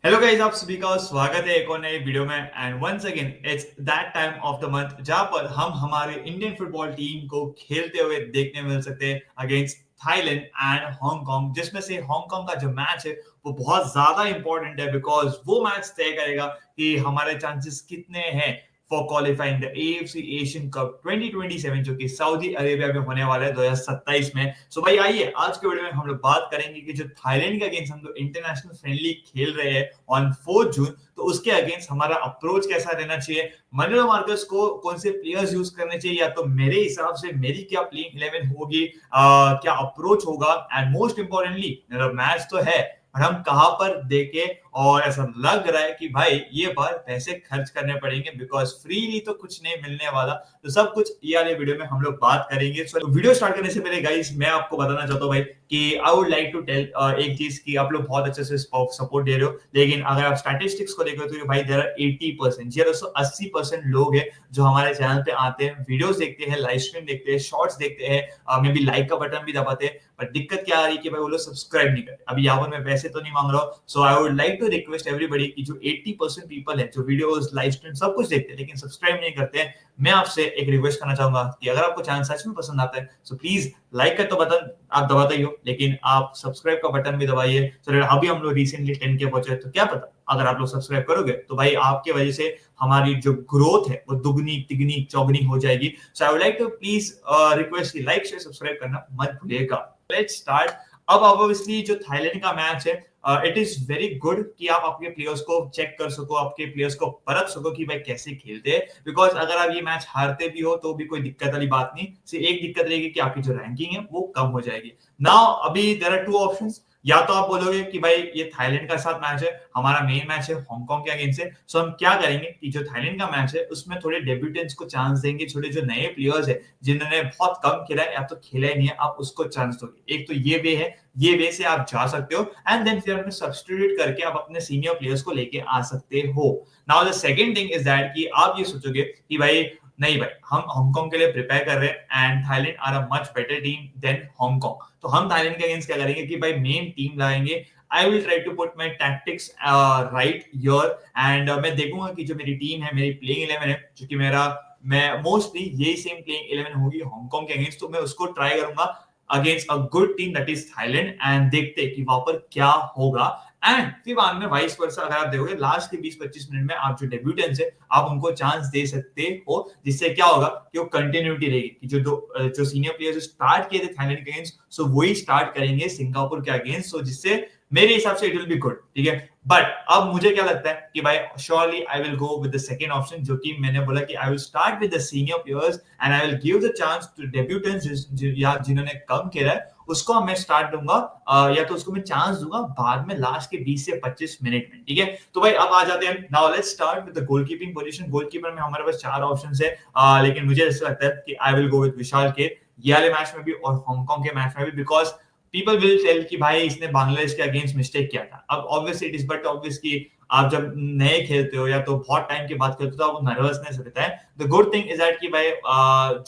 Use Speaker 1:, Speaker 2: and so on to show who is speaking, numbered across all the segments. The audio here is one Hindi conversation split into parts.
Speaker 1: हेलो गाइस, आप सभी का स्वागत है एक और नए वीडियो में। And once again it's that time of the month जहां पर हम हमारे इंडियन फुटबॉल टीम को खेलते हुए देखने मिल सकते हैं अगेंस्ट थाईलैंड एंड हांगकांग, जिसमें से हांगकांग का जो मैच है वो बहुत ज्यादा इंपॉर्टेंट है बिकॉज वो मैच तय करेगा कि हमारे चांसेस कितने हैं for qualifying the AFC Asian cup 2027 जो कि सऊदी अरेबिया में होने वाला है 2027 में। सो भाई आइए आज के वीडियो में हम लोग बात करेंगे कि जो थाईलैंड के अगेंस्ट हम लोग इंटरनेशनल फ्रेंडली खेल रहे हैं ऑन 4 जून, तो उसके अगेंस्ट हमारा अप्रोच कैसा रहना चाहिए, मनुएल मार्कस को कौन से प्लेयर्स यूज करने चाहिए, या तो मेरे हिसाब से मेरी क्या प्लेइंग 11 होगी, क्या अप्रोच होगा, एंड मोस्ट इंपॉर्टेंटली मैच तो है और हम कहां पर देखे। और ऐसा लग रहा है कि भाई ये बार पैसे खर्च करने पड़ेंगे बिकॉज फ्रीली तो कुछ नहीं मिलने वाला। तो सब कुछ ये वाले वीडियो में हम लोग बात करेंगे। तो वीडियो स्टार्ट करने से पहले गाइस मैं आपको बताना चाहता हूँ भाई कि I would like to tell एक चीज कि आप लोग बहुत अच्छे से सपोर्ट दे रहे हो, लेकिन अगर आप स्टैटिस्टिक्स को देखो तो भाई देयर आर 80% या 80% लोग हैं जो हमारे चैनल पे आते हैं, वीडियोस देखते हैं, लाइव स्ट्रीम देखते हैं, शॉर्ट्स देखते हैं, मे बी लाइक का बटन भी दबाते हैं, पर दिक्कत क्या आ रही है कि भाई वो लोग सब्सक्राइब नहीं करते। अभी यहाँ पर मैं पैसे तो नहीं मांग रहा हूँ, so I would like to request everybody कि जो 80% पीपल है जो वीडियोस लाइव स्ट्रीम सब कुछ देखते हैं लेकिन सब्सक्राइब नहीं करते हैं, मैं आपसे एक रिक्वेस्ट करना चाहूंगा कि अगर आपको चैनल सच में पसंद आता है सो प्लीज लाइक का तो बटन आप दबाते ही हो, लेकिन आप सब्सक्राइब का बटन भी दबाइए। सो अभी हम लोग रिसेंटली 10K पहुंचे, तो क्या पता अगर आप लोग सब्सक्राइब करोगे तो भाई आपके वजह से हमारी जो ग्रोथ है वो दुगनी तिगनी चौगनी हो जाएगी। So I would like to please request की लाइक शेयर सब्सक्राइब करना मत भूलिएगा। Let's start. अब ऑब्वियसली जो थाईलैंड का मैच है, इट इज वेरी गुड कि आप आपके प्लेयर्स को चेक कर सको, आपके प्लेयर्स को परख सको कि भाई कैसे खेलते हैं, बिकॉज अगर आप ये मैच हारते भी हो तो भी कोई दिक्कत वाली बात नहीं। सिर्फ एक दिक्कत रहेगी कि आपकी जो रैंकिंग है वो कम हो जाएगी। नाउ अभी देयर आर टू ऑप्शंस। या तो आप बोलोगे कि भाई ये थाईलैंड का साथ मैच है, हमारा मेन मैच है हांगकांग के अगेंस्ट से, सो हम क्या करेंगे कि जो थाईलैंड का मैच है उसमें थोड़े डेब्यूटेंट्स को चांस देंगे, छोटे जो नए प्लेयर्स है जिन्होंने बहुत कम खेला है या तो खेला ही नहीं है, आप उसको चांस दोगे। एक तो ये वे है, ये वे से आप जा सकते हो एंड देन फिर अपने सब्स्टिट्यूट करके आप अपने सीनियर प्लेयर्स को लेके आ सकते हो। Now the second thing is that कि आप ये सोचोगे कि भाई नहीं भाई हम हांगकांग के लिए प्रिपेयर कर रहे हैं and Thailand are a much better team than Hong Kong, तो हम थाईलैंड के अगेंस्ट क्या करेंगे कि भाई मेन टीम लाएंगे। I will try to put my tactics right your and मैं देखूंगा कि जो मेरी टीम है, मेरी प्लेइंग 11 है, जो कि मेरा मैं मोस्टली यही सेम प्लेइंग 11 होगी हांगकांग के अगेंस्ट, तो मैं उसको ट्राई करूंगा against a good team that is Thailand and देखते हैं कि वहां पर क्या होगा। एंड फिर बाद में वाइस वर्सा अगर आप देखोगे लास्ट के 20-25 मिनट में आप जो डेब्यूटेंट्स है आप उनको चांस दे सकते हो, जिससे क्या होगा कि वो कंटिन्यूटी रहेगी कि जो सीनियर प्लेयर्स स्टार्ट किए थे थाईलैंड के अगेंस्ट सो वही स्टार्ट करेंगे सिंगापुर के अगेंस्ट, सो जिससे मेरे हिसाब से इट विल बी गुड। ठीक है, बट अब मुझे क्या लगता है कि भाई surely I will go with the second option, जो कि मैंने बोला कि I will start with the senior players and I will give the chance to debutants या जिन्होंने कम खेला है उसको मैं स्टार्ट दूंगा, या तो उसको मैं चांस दूंगा बाद में लास्ट के 20 से 25 मिनट में। ठीक है, तो भाई अब आ जाते हैं। Now let's start with the goalkeeping position. Goalkeeper में हमारे पास चार ऑप्शंस है, लेकिन मुझे ऐसा लगता है कि आई विल गो विद विशाल के ये वाले मैच में भी और हांगकांग के मैच में भी, बिकॉज पीपल विल टेल कि भाई इसने बांग्लादेश के अगेंस्ट मिस्टेक किया था। अब obviously it is but obvious कि आप जब नए खेलते हो या तो बहुत टाइम के बाद खेलते हो तो आपको नर्वसनेस रहता है। The good thing is that कि भाई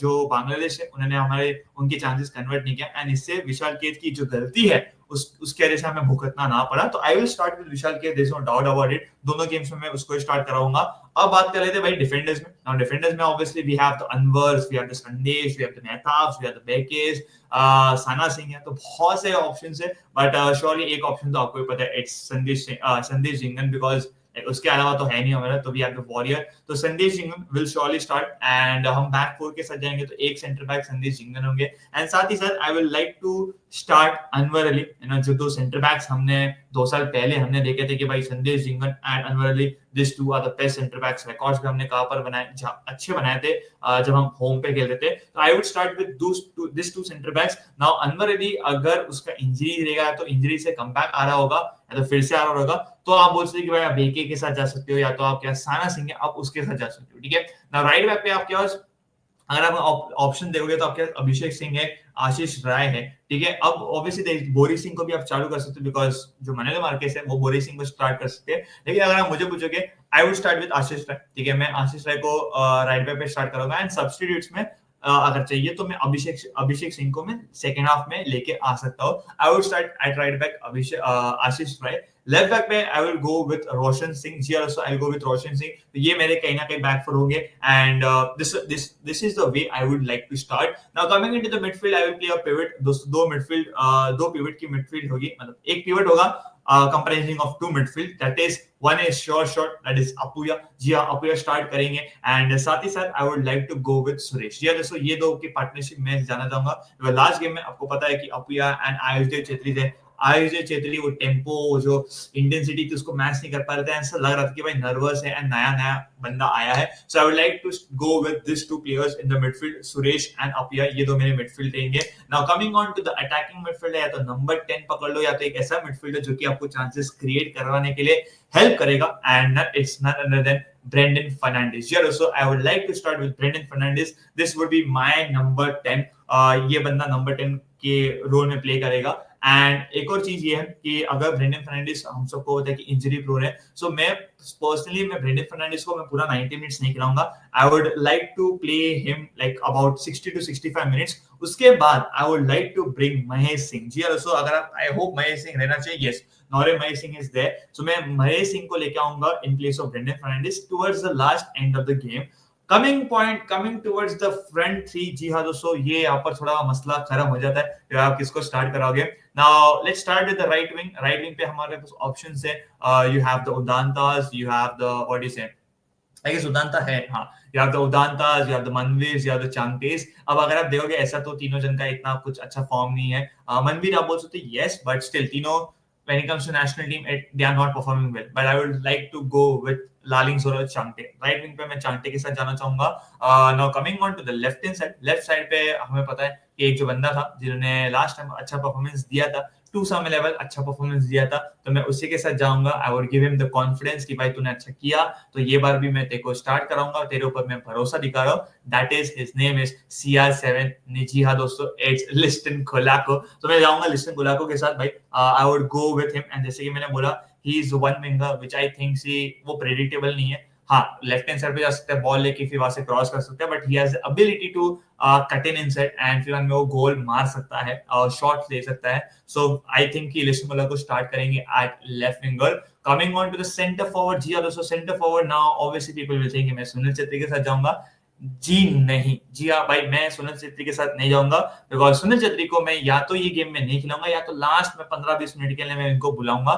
Speaker 1: जो बांग्लादेश है उन्होंने हमारे उनके चांसेस कन्वर्ट नहीं किया एंड इससे विशाल केत की जो गलती है उसके वजह से हमें भुगतना ना पड़ा। तो I will start with Vishal Kaith, there is no doubt about it. दोनों गेम्स में मैं उसको स्टार्ट कराऊंगा। अब बात कर लेते हैं भाई डिफेंडर्स में। नाउ डिफेंडर्स में obviously we have the Anwars, we have the Sandesh, we have the Mehtab, we have the Bekes, Sana Singh है, तो बहुत से ऑप्शंस है, बट श्योरली एक ऑप्शन तो आपको पता है, इट्स संदेश जिंगन, बिकॉज उसके अलावा तो है नहीं हमारा, तो वी हैव द वॉरियर। तो संदेश Jhingan will surely start and हम बैक फोर के साथ जाएंगे तो एक सेंटर बैक संदेश जिंगन होंगे एंड साथ ही साथ I will like to start Anwar Ali. जो दो सेंटर बैक्स हमने 2 साल पहले हमने देखे थे कि भाई Sandesh Jhingan and Anwar Ali, this two are the best centre backs. Records भी हमने कहां पर बनाए, अच्छे बनाए थे जब हम होम पे खेलते थे। तो I would start with this two centre backs. Now Anwar Ali अगर उसका इंजरी रहेगा तो इंजरी से कमबैक आ रहा होगा या तो फिर से आ रहा होगा तो आप बोल सकते हो कि भाई आप बेके के साथ जा सकते हो या तो आप क्या साना सिंह है आप उसके साथ जा सकते हो। ठीक है, ना राइट बैक पे आपके पास अगर आप ऑप्शन देखोगे तो आपके अभिषेक सिंह है, आशीष राय है। ठीक है, अब ऑब्वियसली बोरी सिंह को भी आप चालू कर सकते हो बिकॉज जो मनुएल मार्केस है वो बोरी सिंह को स्टार्ट कर सकते हैं, लेकिन अगर आप मुझे पूछोगे आई वुड स्टार्ट विद आशीष राय। ठीक है, मैं आशीष राय को राइट बैक पे स्टार्ट करूंगा एंड सब्स्टिट्यूट्स में अगर चाहिए तो मैं अभिषेक सिंह को मैं सेकंड हाफ में लेके आ सकता हूँ। I would start at right back Ashish Rai left back पे I will go with Roshan Singh ji, also I will go with Roshan Singh. तो ये मेरे कहीं ना कहीं बैकफुट होंगे and this is the way I would like to start. Now coming into the midfield I will play a pivot. दो पिवट की मिडफील्ड होगी, मतलब एक पिवट होगा comprising of two midfield, that is one is sure shot, that is Apuya जी हाँ, Apuya स्टार्ट करेंगे एंड साथ ही साथ I would like to go with Suresh ji. दोस्तों ये दो की पार्टनरशिप मैं जाना चाहूंगा। लास्ट गेम में आपको पता है कि अपुया एंड आयुष छेत्री थे। आयुष छेत्री वो टेम्पो जो इंटेंसिटी थी उसको मैच नहीं कर पा रहे थे, ऐसा लग रहा था कि भाई नर्वस है एंड नया नया बंदा आया है। So I would like to go with this two players in the midfield, Suresh and Apuia, ये दो मेरे मिडफील्ड रहेंगे। Now coming on to the attacking midfield, या तो नंबर 10 पकड़ लो या तो एक ऐसा मिडफील्डर जो कि आपको चांसेस क्रिएट करवाने के लिए हेल्प करेगा and it's not other than Brendan Fernandes. Yeah, so I would like to start with Brendan Fernandes. This would be my number 10. ये बंदा नंबर 10 के रोल में प्ले करेगा। एंड एक और चीज ये है कि अगर ब्रेंडन फर्नांडिस, हम सबको होता है कि इंजरी प्रोन है, सो मैं ब्रेंडन फर्नांडिस को मैं पूरा 90 मिनट्स नहीं खिलाऊंगा। I would like to play him like about 60 to 65 minutes. उसके बाद I would like to bring Mahesh Singh ji. So अगर आप, आई होप महेश सिंह रहना चाहिए, yes Naorem Mahesh Singh is there, so मैं महेश सिंह को लेके आऊंगा in place of Brandon Fernandes towards the last end of the game. Coming towards the front three, जी हाँ दोस्तों, ये यहाँ पर थोड़ा मसला खत्म हो जाता है कि आप किसको स्टार्ट कराओगे। Now let's start with the right wing. Right wing पे हमारे पास ऑप्शंस है, you have the Udantas, you have the what is it, I guess Udanta है, हाँ, you have the Udantas, you have the Manveer, you have the चांगतेज। अब अगर आप देखोगे ऐसा तो तीनों जन का इतना कुछ अच्छा फॉर्म नहीं है। मनवीर आप बोल सकते हैं यस, बट स्टिल तीनों when it comes to national team they are not performing well, but I would like to go with लालिंग और चांगटे। राइट विंग पे मैं चांगटे के साथ जाना चाहूंगा। Now coming on to the left hand side, left side पे हमें पता है कि एक जो बंदा था जिन्होंने लास्ट टाइम अच्छा परफॉर्मेंस दिया था, 2 समय लेवल अच्छा परफॉर्मेंस दिया था, तो मैं उसी के साथ जाऊंगा। I would give him the confidence कि भाई तूने अच्छा किया तो ये बार भी मैं तेरे को स्टार्ट कराऊंगा और तेरे ऊपर मैं भरोसा दिखा रहा हूँ। That is his name is CR7 ने। जी हाँ दोस्तों, इट्स लिस्टन कोलाको। तो मैं जाऊंगा लिस्टन कोलाको के साथ भाई। I would go with him and जैसे कि मैंने बोला he is one winger which I think see वो प्रेडिक्टेबल नहीं है। हाँ, लेफ्ट हैंड साइड पे जा सकते हैं, बॉल लेके फिर वहां से क्रॉस कर सकते हैं, but he has the ability to cut in inside and फिर वो गोल मार सकता है और शॉट ले सकता है। सो आई थिंक कि लिस्टन कोलाको को स्टार्ट करेंगे at left winger. Coming on to the centre forward, जी हाँ दोस्तों, centre forward now obviously people will think मैं सुनील छेत्री के साथ जाऊंगा। जी नहीं, जी हाँ भाई, मैं सुनील छेत्री के साथ नहीं जाऊंगा, बिकॉज सुनील छेत्री को मैं या तो ये गेम में नहीं खिलाऊंगा या तो लास्ट में 15-20 मिनट के लिए मैं इनको बुलाऊंगा,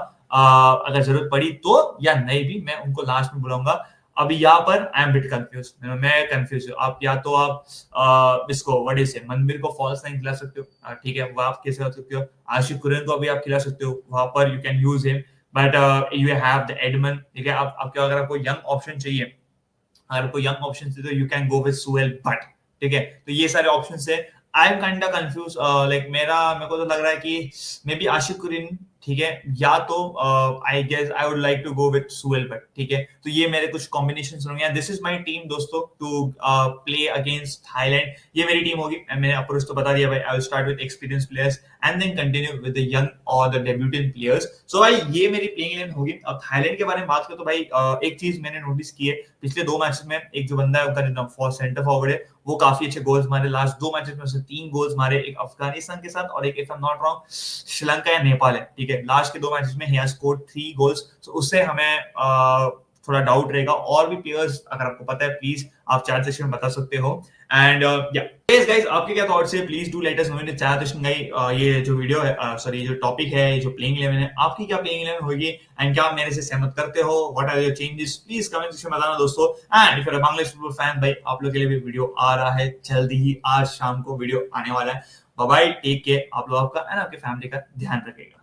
Speaker 1: अगर जरूरत पड़ी तो, या नहीं भी मैं उनको लास्ट में बुलाऊंगा। अभी यहाँ पर आई एम बिट कंफ्यूज, मैं कंफ्यूज हूँ। आप या तो आप इसको व्हाट इज मनवीर को फॉल्स नाइन खिला सकते हो, ठीक है, वो आप कैसे कर सकते हो। आशिक कुरैन को अभी आप खिला सकते हो, वहां पर you can use him, but you have the Edmund, ठीक है। आप आपके अगर आपको यंग ऑप्शन चाहिए, अगर कोई यंग ऑप्शन है तो you can go with Suhail Bhat, ठीक है। तो ये सारे ऑप्शंस है। I am kind of confuse, like मेरे को तो लग रहा है कि मे बी आशिक कुरिन, ठीक है, या तो I guess I would like to go with Suhail Bhat, ठीक है। तो ये मेरे कुछ कॉम्बिनेशंस होंगे। दिस इज माय टीम दोस्तों टू प्ले अगेंस्ट थाईलैंड। ये मेरी टीम होगी, मैंने अप्रोच तो बता दिया भाई। I will start with experience players and then continue with the young और द डेब्यूटेंट प्लेयर्स। सो भाई ये मेरी प्लेइंग इलेवन होगी। अब थाईलैंड के बारे में बात करें तो भाई एक चीज मैंने नोटिस की है पिछले 2 मैचेस में, एक जो बंदा है उनका सेंटर फॉरवर्ड है वो काफी अच्छे गोल्स मारे। लास्ट 2 मैचेस में उसने 3 गोल्स मारे, एक अफगानिस्तान के साथ और एक if I am not wrong Sri Lanka या नेपाल है, ठीक है। लास्ट के 2 मैचेस में ही हैज स्कोर्ड 3 गोल्स, सो उससे हमें थोड़ा डाउट रहेगा। और भी प्लेयर्स अगर आपको पता है प्लीज आप चैट सेक्शन में बता सकते हो। एंड या गाइस, आपके क्या थॉट्स है, please do let us know in the chat section. ये जो वीडियो है, सॉरी जो टॉपिक है, जो प्लेइंग 11 है, आपकी क्या प्लेइंग 11 होगी एंड क्या आप मेरे से सहमत करते हो? What are your changes? Please comment section में बताना दोस्तों। And if you are a Bangladesh football fan, भाई आप लोग के लिए भी वीडियो आ रहा है जल्दी ही, आज शाम को वीडियो आने वाला है। बाय बाय, टेक केयर, आप लोग आपका एंड आपके फैमिली का ध्यान रखिएगा।